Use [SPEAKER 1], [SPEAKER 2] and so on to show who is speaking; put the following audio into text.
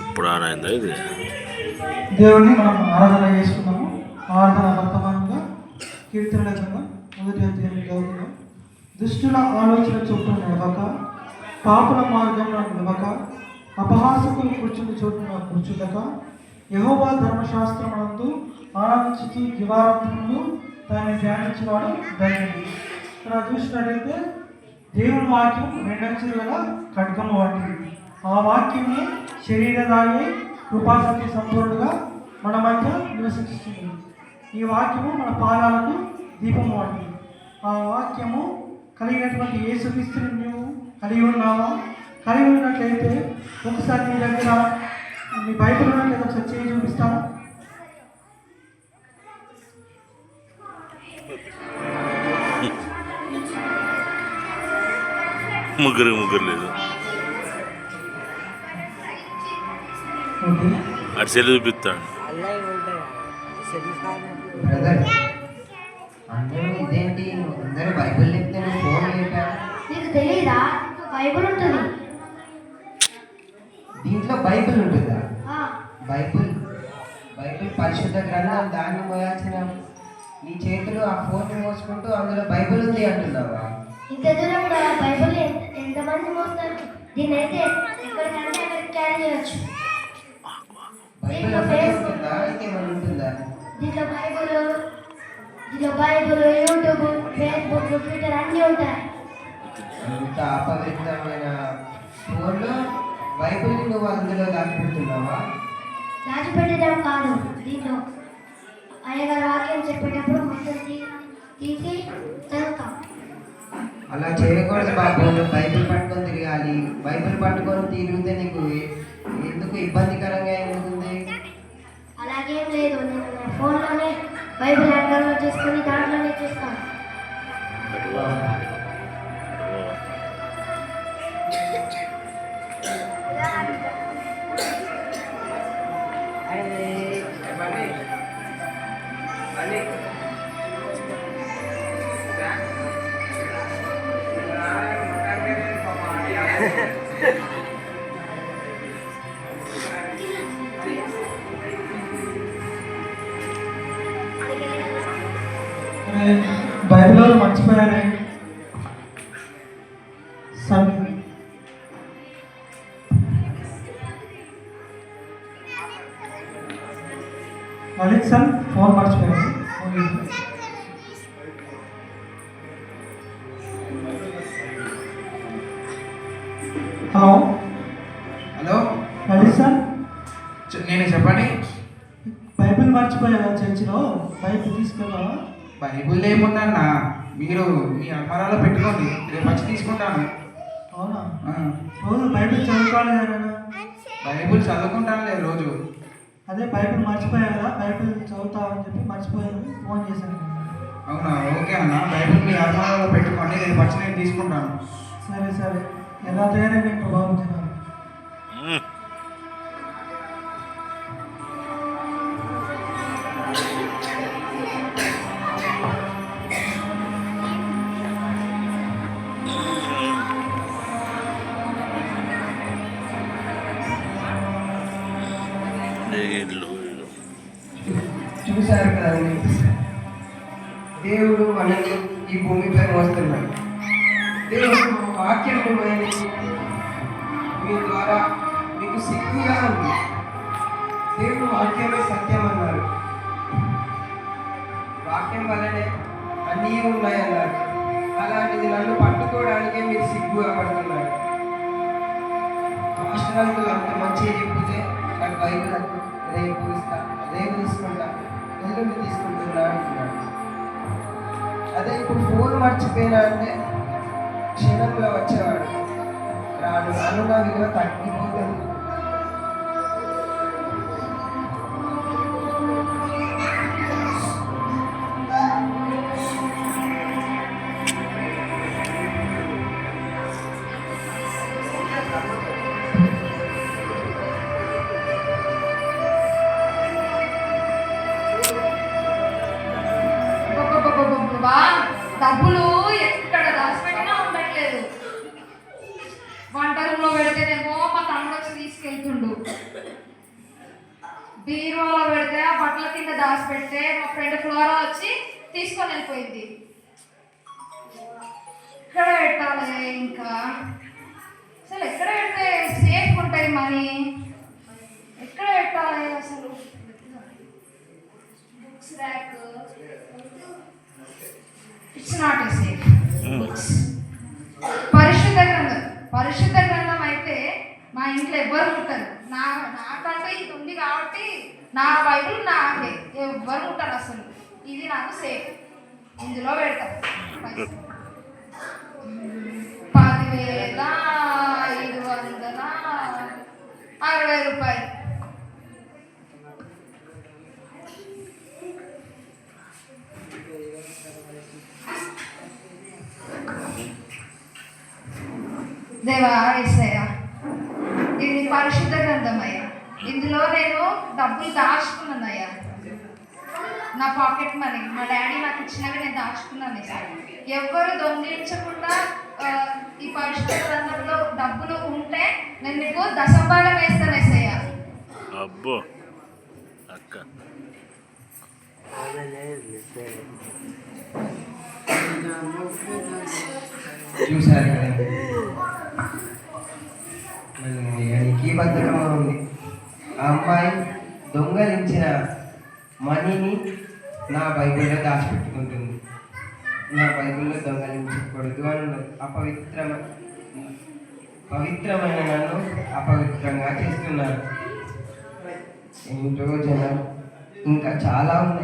[SPEAKER 1] ఇప్పుడు ఆనైందా ఇది
[SPEAKER 2] దేవుడిని మనం ఆరాధన చేసుకున్నాము. ఆరాధన వర్తమానంగా కీర్తన గ్రంథం 1వ అధ్యాయం చదువుతున్నాం. దుష్టుల ఆలోచన చోటున నిలవక, పాపుల మార్గంలో నిలవక, అపహాసకులు కూర్చుని చోటున కూర్చుండక, యెహోవా ధర్మశాస్త్రమునందు ఆనందించుతూ దివారాత్రులు దాన్ని ధ్యానించేవాడు ధన్యుడు. ఇక్కడ చూసినట్లయితే దేవుని వాక్యం రెండంచులు గల ఖడ్గము వంటిది. ఆ వాక్యమే శరీరదాయి కృపాశక్తి సంపూర్ణంగా మన మధ్య నివసిస్తుంది. ఈ వాక్యము మన పాదాలకు దీపము వంటిది. ఆ వాక్యము కలిగినటువంటి యేసుక్రీస్తుని నువ్వు కలిగి ఉన్నావా? కలిగి ఉన్నట్లయితే ఒకసారి నీ దగ్గర మీ బైబిల్ ఉన్నట్లయితే ఒకసారి చేయి చూపిస్తాను.
[SPEAKER 1] ముగ్గురు లేదు అటు సెల్ చూపిస్తాడు.
[SPEAKER 3] ఇదేంటి అందరూ బైబిల్ చెప్తే ఫోన్ లేపా?
[SPEAKER 4] నీకు తెలీదా? బైబిల్ ఉంటుంది.
[SPEAKER 3] దీంట్లో బైబిల్ ఉంటుందా?
[SPEAKER 4] బైబిల్
[SPEAKER 3] పరిశుద్ధ గ్రంథం. దాన్ని మోయాల్సిన నీ చేతులు ఆ ఫోన్ మోసుకుంటూ అందులో బైబిల్ ఉంది అంటున్నావా?
[SPEAKER 4] ఇంత దూరం బైబిల్ ఎంతమంది మోస్తారు? దీన్ని అయితే ఎక్కడికంటే అక్కడికి క్యారీ చేయొచ్చు.
[SPEAKER 3] బైబిల్ ఉంటుందా? ఇంకేమైనా ఉంటుందా?
[SPEAKER 4] దీంట్లో బైబిల్, యూట్యూబ్, ఫేస్బుక్, ట్విట్టర్ అన్నీ ఉంటాయి.
[SPEAKER 3] ఇంత అపవిత్రమైన ఫోన్లో బైబిల్ని నువ్వు అందులో దాచిపెడుతున్నావా?
[SPEAKER 4] దాచిపెట్టడం కాదు, దీంట్లో అయ్యగారు వాక్యం చెప్పేటప్పుడు మొత్తం తీసి చదువుతాం.
[SPEAKER 3] అలా చేయకూడదు బాబు. నువ్వు బైబిల్ పట్టుకొని తిరగాలి. బైబిల్ పట్టుకొని తిరిగితే నీకు ఎందుకు ఇబ్బందికరంగా ఉంటుంది?
[SPEAKER 4] అలాగేం లేదు, నేను నా ఫోన్లోనే బైబిల్ డౌన్లోడ్ చేసుకుని దాంట్లోనే చూస్తాను.
[SPEAKER 2] బైబిల్లో మర్చిపోయాను. లలిత్ సార్ ఫోన్ మర్చిపోయాను. హలో
[SPEAKER 5] హలో
[SPEAKER 2] లలిత్ సార్,
[SPEAKER 5] నేను చెప్పండి.
[SPEAKER 2] బైబిల్ మర్చిపోయాను చర్చిలో. బైబిల్ తీసుకెళ్ళావా?
[SPEAKER 5] బైబుల్ ఏముందన్నా, మీరు మీ అల్మారాలో పెట్టుకోండి, రేపు వచ్చి తీసుకుంటాను.
[SPEAKER 2] అవునా? రోజు బైబిల్ చదువుకోవాలి కదా?
[SPEAKER 5] బైబుల్ చదువుకుంటానులే రోజు.
[SPEAKER 2] అదే బైబిల్ మర్చిపోయారా? బైబిల్ చదువుతావని చెప్పి మర్చిపోయాను, ఫోన్ చేశాను.
[SPEAKER 5] అవునా? ఓకే అన్న, బైబుల్ మీ అల్మారాలో పెట్టుకోండి, రేపు వచ్చి నేను తీసుకుంటాను.
[SPEAKER 2] సరే సరే, ఎలా తయారైనా ఇంకా బాగుంటున్నాను.
[SPEAKER 3] చూశారు కదండి, దేవుడు మనల్ని ఈ భూమిపై మోస్తున్నాడు. దేవుడు వాక్యం మీ ద్వారా మీకు సిగ్గుగా ఉంది. దేవుడు వాక్యమే సత్యం అన్నారు. వాక్యం వల్లనే అన్నీ ఉన్నాయన్నారు. అలాంటిది నన్ను పట్టుకోవడానికే మీరు సిగ్గుగా పడుతున్నారు. మాస్టర్ అంత మంచిగా చెప్తే నాకు బైబిల్ రేపు ఇస్తా, రేపు తీసుకుంటా, ఎల్లుండి తీసుకుంటున్నా అంటున్నాడు. అదే ఇప్పుడు ఫోన్ మర్చిపోయినా అంటే క్షణంలో వచ్చేవాడు. రాను రాను నా విలువ తగ్గిపోతుంది.
[SPEAKER 6] డబ్బులు ఎక్కడ దాచిపెట్టినా ఉండట్లేదు. వంట రూమ్లో పెడితేనేమో మా తమ్ముడు వచ్చి బీరువాలో పెడితే ఆ బట్టల కింద దాచి పెడితే మా ఫ్రెండ్ ఫ్లోరా వచ్చి తీసుకొని వెళ్ళిపోయింది. ఎక్కడ పెట్టాలి ఇంకా? అసలు ఎక్కడ పెడితే సేఫ్ ఉంటాయి మనీ? ఎక్కడ పెట్టాలి అసలు? Books rack, it's not a safe. పరిశుద్ధ గ్రంథం అయితే మా ఇంట్లో ఎవ్వరు ముట్టరు. నాకంటే ఇది ఉంది కాబట్టి నా బైబుల్ నాకే, ఎవ్వరు ముట్టరు అసలు. ఇది నాకు సేఫ్, ఇందులో పెడతాం. 10,560 రూపాయలు. దేవా యేసయ్యా, ఇది పరిశుద్ధ గ్రంథం అయ్యా. ఇందులో నేను డబ్బులు దాచుకున్నానయ్యా. నా పాకెట్ మనీ మా డాడీ నాకు ఇచ్చినవి నేను దాచుకున్నాను. ఎవ్వరు దొంగిలించకుండా ఈ పరిశుద్ధ గ్రంథంలో డబ్బులు ఉంటే నేను నీకు దశంభాగం వేస్తాను యేసయ్యా.
[SPEAKER 1] అబ్బో అక్క
[SPEAKER 3] చూశారు కదండి, నీకు ఈ బద్ధకం ఉంది. ఆ అమ్మాయి దొంగలించిన మనీని నా బైబిల్లో దాచిపెట్టుకుంటుంది. నా బైబిల్లో దొంగలించకూడదు అని పవిత్రమైన నన్ను అపవిత్రంగా చేస్తున్నారు. ఏంటో జనం ఇంకా చాలా ఉన్నాయి.